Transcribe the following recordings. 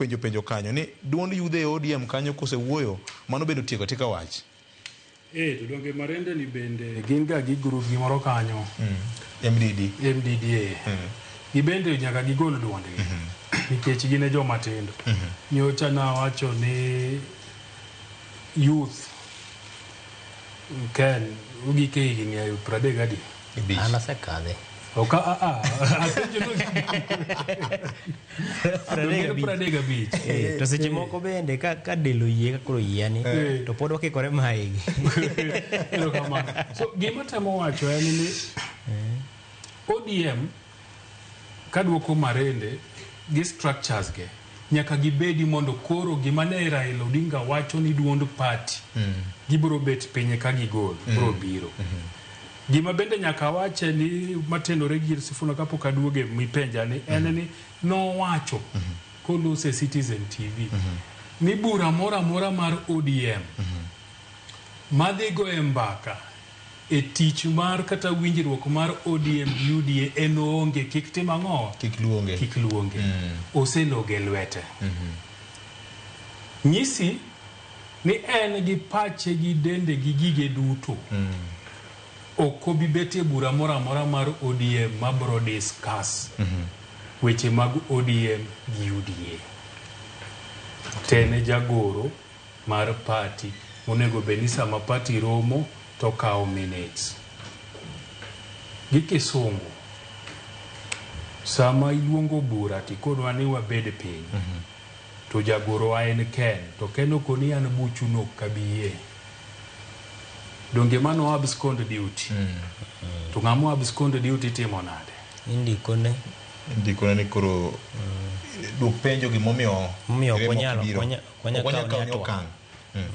penjo kanyo ni duond yudhe ODM kanyo kose wuoyo mano bedo tieko tika wach. To donge Marende ni bende gin ga gi group gimoro kanyo. MDDA. Gibende nyaka gigol duondgi. Nikech gin e joma tindo. Nyocha na wacho ni youth Ken ugike higni 30 ana sekadhe oka asenjo to seche moko bende ka delo yie ka koro yiani to pod okikore maigi. So gima temo wacho en ni ODM kadwoko Marende gi structures ge nyaka gibedi mondo koro gima ne Raila Odinga wacho ni duond party gibiro bet pinye ka gigol bro biro. Gima bende nyaka wache ni matenore gi Sifuna kapok aduoge mipenja ni en ni no wacho kolose Citizen TV ni bura mora mar ODM madhigo e mbaka e tich mar kata winjruok mar ODM UDA en onge kik tim ang'o kik luonge oseloge lwete nyisi ni en gi pache gi dende gi gige duto oko bibete bura mora mar ODM mabro discuss weche mag ODM gi UDA tene jagoro mar party onego benisa ma party romo to kao minutes gi Kisungu sama iluongo bura ti kodwa ni wabed piny to jagoro en Ken to Ken okoni an buchu no kabiye donge mano abscond duty to ngamo abscond duty timo nade indiko ne ni koro duk penjo gimomiyo konya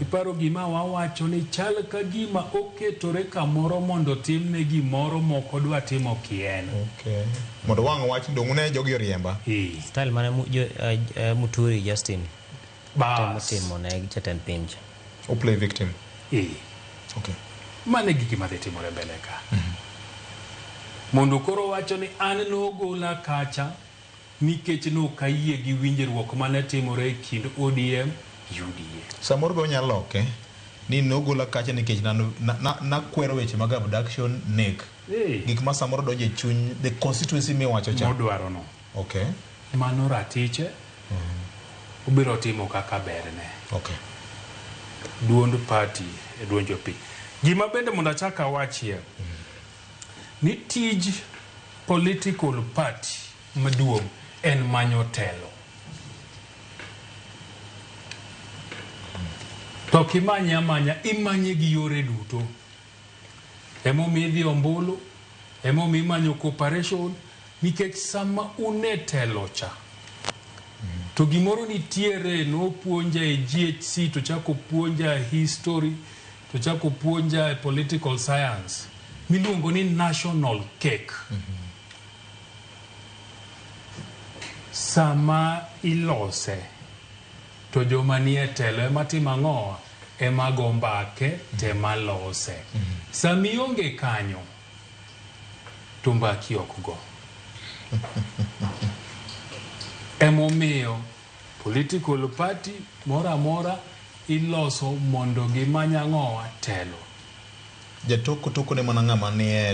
iparo gima wawacho ni chal ka gima oketore kamoro mondo timne gimoro moko dwa timo kien. Mondo wang' wach dongune jogi riemba. Style mane Muturi Justin timo ne jatend pinje o play victim. Mane gima dhi timore mbele ka mondo koro wacho ni an nogola kacha nikech no kayie gi winjruok mane timore e kind ODM UDA. Samoro be onyalo loke ni nogola kacha nikech na kwero weche mag abduction nek gik ma samoro donje chuny the constituency mi wacho cha modwaro no mano ratiche ubiro timo kaka berne duond party e duonjo pi gima bende mondo achaka wachie ni tij political party maduong' en manyo telo to kimanya imanye gi yore duto emomiyo idhi ombulu emomiyo imanyo cooperation nikech sama unetelo cha to gimoro nitiere nopuonja e GHC to chako puonja history to chako puonja political science miluongo ni national cake sama ilose to joma nie telo ema timo ang'o ema go mbake tema lose sami onge kanyo to mbaki ok go emomiyo political party mora iloso mondo gimanya ng'owa telo jatoko ne mana ng'ama nie